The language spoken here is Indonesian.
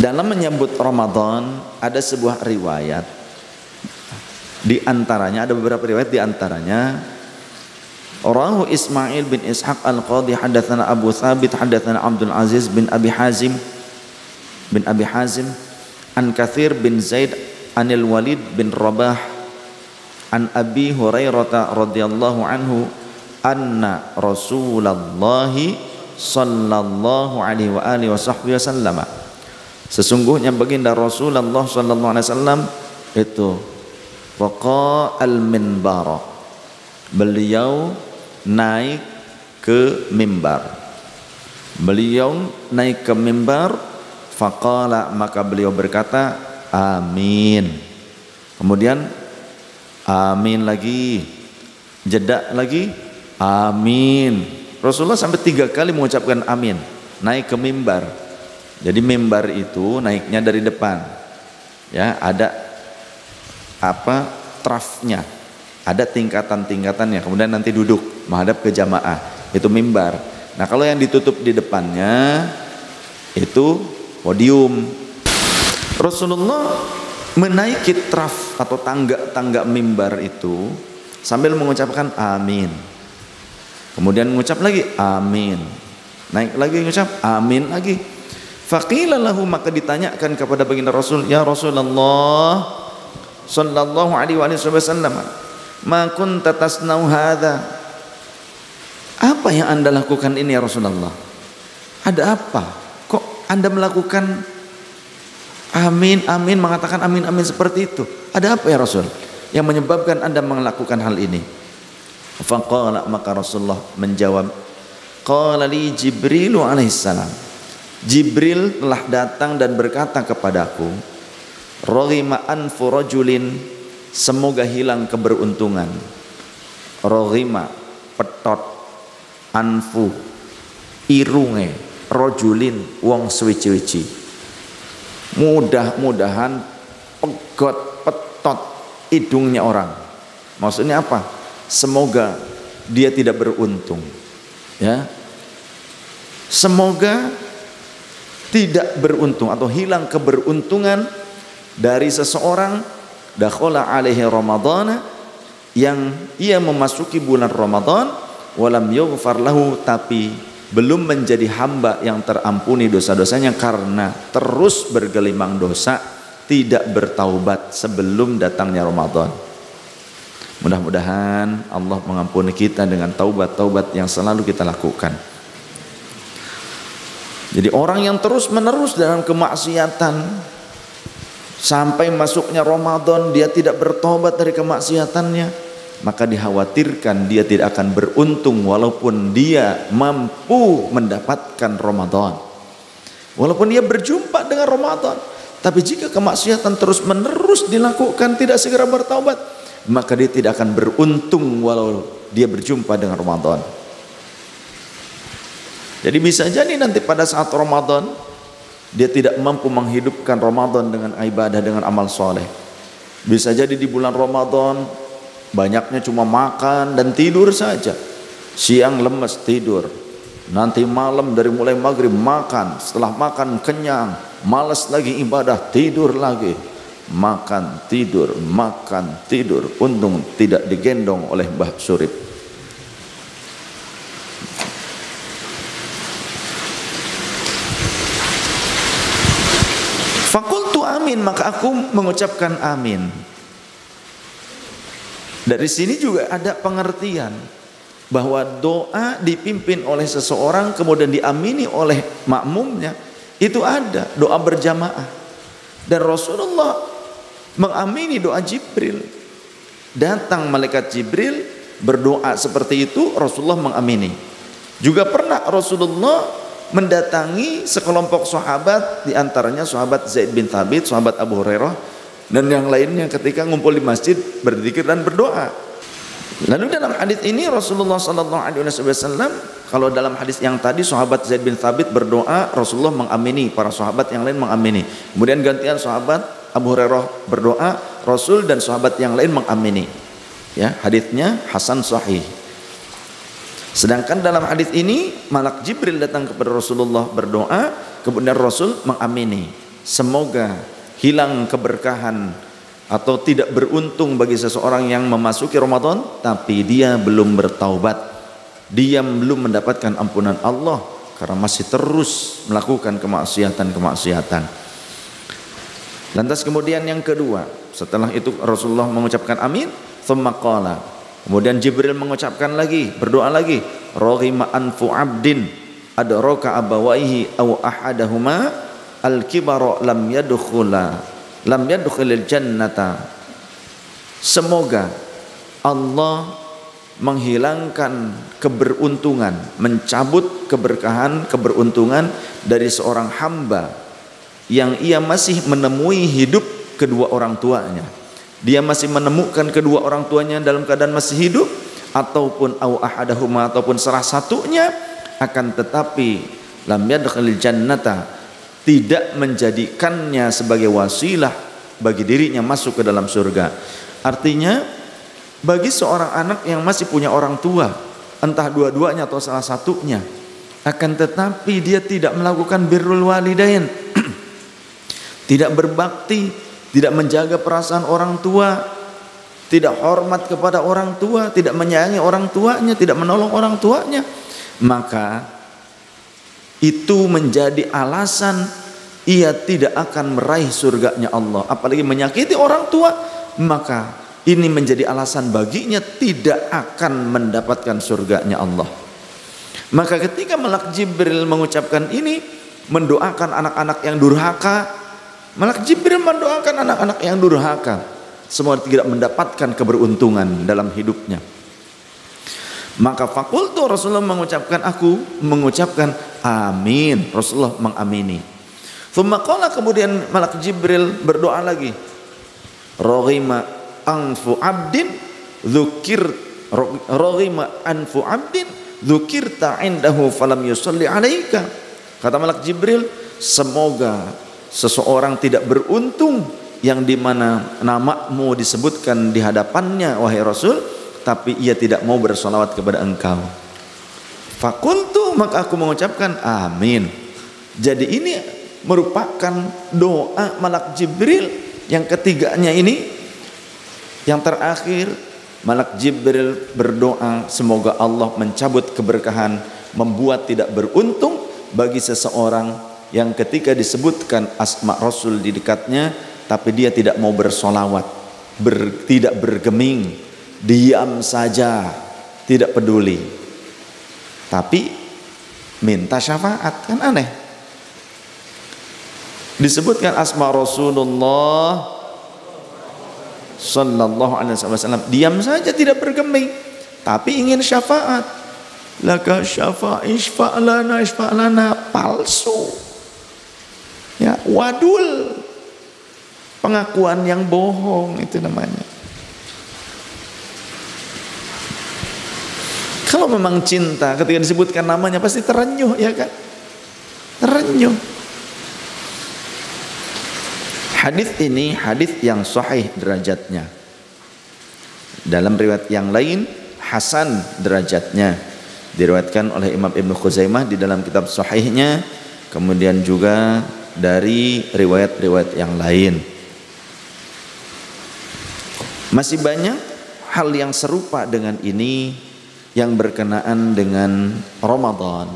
Dalam menyambut Ramadan ada sebuah riwayat, di antaranya ada beberapa riwayat, di antaranya Rawahu Ismail bin Ishaq Al-Qadhi hadatsana Abu Thabit hadatsana Abdul Aziz bin Abi Hazim an Katsir bin Zaid anil Walid bin Rabah an Abi Hurairah radhiyallahu anhu anna Rasulullah sallallahu alaihi wa alihi wasallam, sesungguhnya baginda Rasulullah sallallahu alaihi wasallam itu waqa al-minbar, beliau naik ke mimbar. Beliau naik ke mimbar, faqala, maka beliau berkata amin. Kemudian amin lagi, jeda lagi amin. Rasulullah sampai 3 kali mengucapkan amin naik ke mimbar. Jadi mimbar itu naiknya dari depan, ya, ada apa, trafnya, ada tingkatan-tingkatannya, kemudian nanti duduk menghadap ke jamaah, itu mimbar. Nah kalau yang ditutup di depannya itu podium. Rasulullah menaiki traf atau tangga-tangga mimbar itu sambil mengucapkan amin, kemudian mengucap lagi amin, naik lagi mengucap amin lagi. Faqila lahu, maka ditanyakan kepada baginda Rasul, ya Rasulullah sallallahu alaihi wasallam, ma kunta tasnau hadza, apa yang Anda lakukan ini ya Rasulullah? Ada apa? Kok Anda melakukan amin amin, mengatakan amin amin seperti itu? Ada apa ya Rasul yang menyebabkan Anda melakukan hal ini? Faqala, maka Rasulullah menjawab, qala li Jibril alaihissalam, Jibril telah datang dan berkata kepadaku, raghima anfu rajulin, semoga hilang keberuntungan. Raghima petot, anfu irunge, rajulin wong suwi-suwi. Mudah-mudahan pegot petot hidungnya orang. Maksudnya apa? Semoga dia tidak beruntung, ya. Semoga tidak beruntung atau hilang keberuntungan dari seseorang dakhala alaihi ramadhana, yang ia memasuki bulan Ramadan, walam yughfar lahu, tapi belum menjadi hamba yang terampuni dosa-dosanya karena terus bergelimang dosa, tidak bertaubat sebelum datangnya Ramadan. Mudah-mudahan Allah mengampuni kita dengan taubat-taubat yang selalu kita lakukan. Jadi orang yang terus-menerus dalam kemaksiatan sampai masuknya Ramadan dia tidak bertobat dari kemaksiatannya, maka dikhawatirkan dia tidak akan beruntung walaupun dia mampu mendapatkan Ramadan, walaupun dia berjumpa dengan Ramadan. Tapi jika kemaksiatan terus-menerus dilakukan, tidak segera bertaubat, maka dia tidak akan beruntung walau dia berjumpa dengan Ramadan. Jadi bisa jadi nanti pada saat Ramadan dia tidak mampu menghidupkan Ramadan dengan ibadah, dengan amal soleh. Bisa jadi di bulan Ramadan banyaknya cuma makan dan tidur saja. Siang lemes tidur, nanti malam dari mulai maghrib makan, setelah makan kenyang, malas lagi ibadah, tidur lagi, makan tidur, untung tidak digendong oleh Mbah Surip. Fakultu amin, maka aku mengucapkan amin. Dari sini juga ada pengertian bahwa doa dipimpin oleh seseorang kemudian diamini oleh makmumnya, itu ada doa berjamaah. Dan Rasulullah mengamini doa Jibril. Datang malaikat Jibril berdoa seperti itu, Rasulullah mengamini. Juga pernah Rasulullah mendatangi sekelompok sahabat, diantaranya sahabat Zaid bin Thabit, sahabat Abu Hurairah, dan yang lainnya ketika ngumpul di masjid berzikir dan berdoa. Lalu dalam hadis ini Rasulullah SAW, kalau dalam hadis yang tadi sahabat Zaid bin Thabit berdoa, Rasulullah mengamini, para sahabat yang lain mengamini. Kemudian gantian sahabat Abu Hurairah berdoa, Rasul dan sahabat yang lain mengamini. Ya, hadisnya hasan sahih. Sedangkan dalam hadis ini malak Jibril datang kepada Rasulullah berdoa, kemudian Rasul mengamini. semoga hilang keberkahan atau tidak beruntung bagi seseorang yang memasuki Ramadan tapi dia belum bertaubat, dia belum mendapatkan ampunan Allah karena masih terus melakukan kemaksiatan. Lantas kemudian yang kedua, setelah itu Rasulullah mengucapkan amin, thumma qala, kemudian Jibril mengucapkan lagi, berdoa lagi, raghima anfu abdin adraka abawaihi aw ahadahuma al-kibara lam yadkhulil jannata. Semoga Allah menghilangkan keberuntungan, mencabut keberkahan, keberuntungan dari seorang hamba yang ia masih menemui hidup kedua orang tuanya. Dia masih menemukan kedua orang tuanya dalam keadaan masih hidup, ataupun au ahadahuma, ataupun salah satunya, akan tetapi lam yadkhulil jannata, tidak menjadikannya sebagai wasilah bagi dirinya masuk ke dalam surga. Artinya bagi seorang anak yang masih punya orang tua, entah dua-duanya atau salah satunya, akan tetapi dia tidak melakukan birrul walidain, tidak berbakti, tidak menjaga perasaan orang tua, tidak hormat kepada orang tua, tidak menyayangi orang tuanya, tidak menolong orang tuanya, maka itu menjadi alasan ia tidak akan meraih surganya Allah. Apalagi menyakiti orang tua, maka ini menjadi alasan baginya tidak akan mendapatkan surganya Allah. Maka ketika Malak Jibril mengucapkan ini, mendoakan anak-anak yang durhaka, Malak Jibril mendoakan anak-anak yang durhaka, semua tidak mendapatkan keberuntungan dalam hidupnya. Maka fakultu, Rasulullah mengucapkan, aku mengucapkan amin, Rasulullah mengamini. Thumma qala, kemudian Malak Jibril berdoa lagi, raghima anfu abdin dzukirta indahu falam yusalli alaika. Kata Malak Jibril, semoga seseorang tidak beruntung yang dimana namamu disebutkan di hadapannya wahai Rasul, tapi ia tidak mau bersolawat kepada engkau. Fakultu, maka aku mengucapkan amin. Jadi ini merupakan doa Malak Jibril yang ketiganya ini. Yang terakhir, Malak Jibril berdoa semoga Allah mencabut keberkahan, membuat tidak beruntung bagi seseorang yang ketika disebutkan asma Rasul di dekatnya, tapi dia tidak mau bersolawat, tidak bergeming, diam saja, tidak peduli, tapi minta syafaat. Kan aneh, disebutkan asma Rasulullah sallallahu alaihi wasallam, diam saja, tidak bergeming, tapi ingin syafaat. Laka syafa'i isfa'lana, palsu ya, wadul, pengakuan yang bohong itu namanya. Kalau memang cinta, ketika disebutkan namanya pasti terenyuh, ya kan? Terenyuh. Hadis ini hadis yang sahih derajatnya. Dalam riwayat yang lain hasan derajatnya. Diriwayatkan oleh Imam Ibnu Khuzaimah di dalam kitab sahihnya, kemudian juga dari riwayat-riwayat yang lain. Masih banyak hal yang serupa dengan ini yang berkenaan dengan Ramadan.